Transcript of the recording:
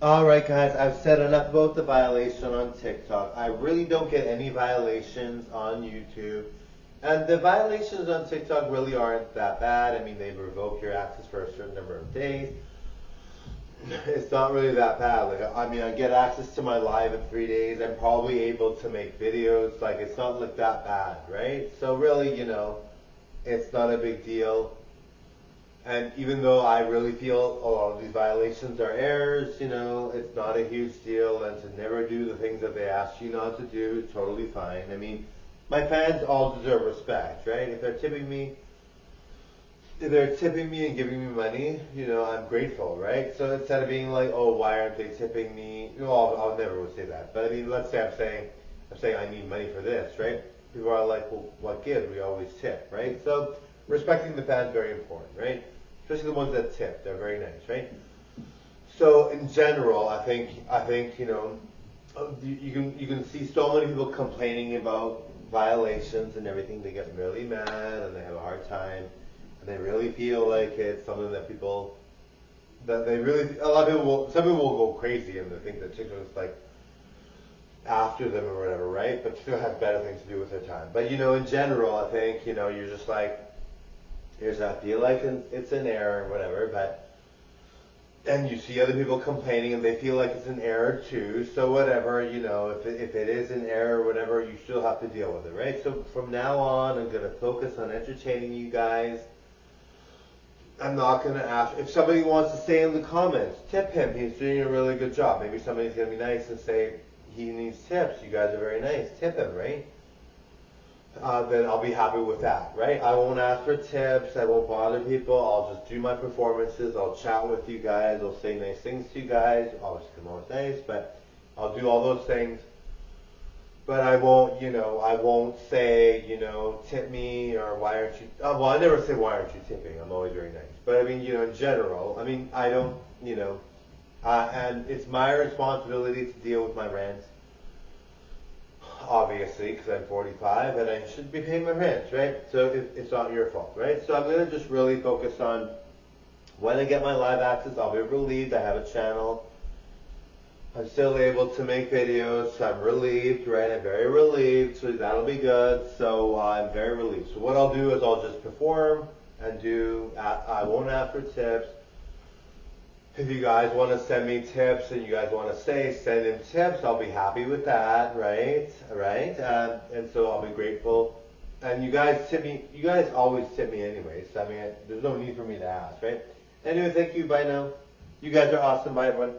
Alright guys, I've said enough about the violation on TikTok. I really don't get any violations on YouTube. And the violations on TikTok really aren't that bad. I mean, they revoke your access for a certain number of days. It's not really that bad. Like, I mean, I get access to my live in 3 days. I'm probably able to make videos. Like, it's not like that bad, right? So really, it's not a big deal. And even though I really feel a lot of these violations are errors, it's not a huge deal, and to never do the things that they ask you not to do is totally fine. I mean, my fans all deserve respect, right? If they're tipping me and giving me money, I'm grateful, right? So instead of being like, oh, why aren't they tipping me? I'll never say that. But I mean, let's say I'm saying I need money for this, right? People are like, well, what gives? We always tip, right? So respecting the fans is very important, right? Especially the ones that tip. They're very nice, right? So in general, I think you can see so many people complaining about violations and everything. They get really mad and they have a hard time, and they really feel like it's something that they really, a lot of people will, some people will go crazy and they think that TikTok is like after them or whatever, right? But still have better things to do with their time. But in general, I think you're just like, here's I feel like it's an error or whatever, and you see other people complaining and they feel like it's an error too. So whatever, if it is an error or whatever, you still have to deal with it, right? So from now on, I'm gonna focus on entertaining you guys. I'm not gonna ask if somebody wants to say in the comments, tip him. He's doing a really good job. Maybe somebody's gonna be nice and say he needs tips. You guys are very nice. Tip him, right? Then I'll be happy with that, right? I won't ask for tips. I won't bother people. I'll just do my performances. I'll chat with you guys. I'll say nice things to you guys. Obviously, I'm always nice, but I'll do all those things. But I won't say, tip me or why aren't you, well, I never say why aren't you tipping. I'm always very nice. But I mean, in general, I mean, I don't, and it's my responsibility to deal with my rent. Obviously, because I'm 45 and I should be paying my rent, right? So it's not your fault, right? So I'm going to just really focus on when I get my live access, I'll be relieved. I have a channel. I'm still able to make videos. So I'm relieved, right? I'm very relieved. So that'll be good. So I'm very relieved. So what I'll do is I'll just perform and I won't ask for tips. If you guys want to send me tips and you guys want to send in tips, I'll be happy with that, right? Right? And so I'll be grateful. And you guys tip me. You guys always tip me anyways. So I mean, there's no need for me to ask, right? Anyway, thank you. Bye now. You guys are awesome. Bye, everyone.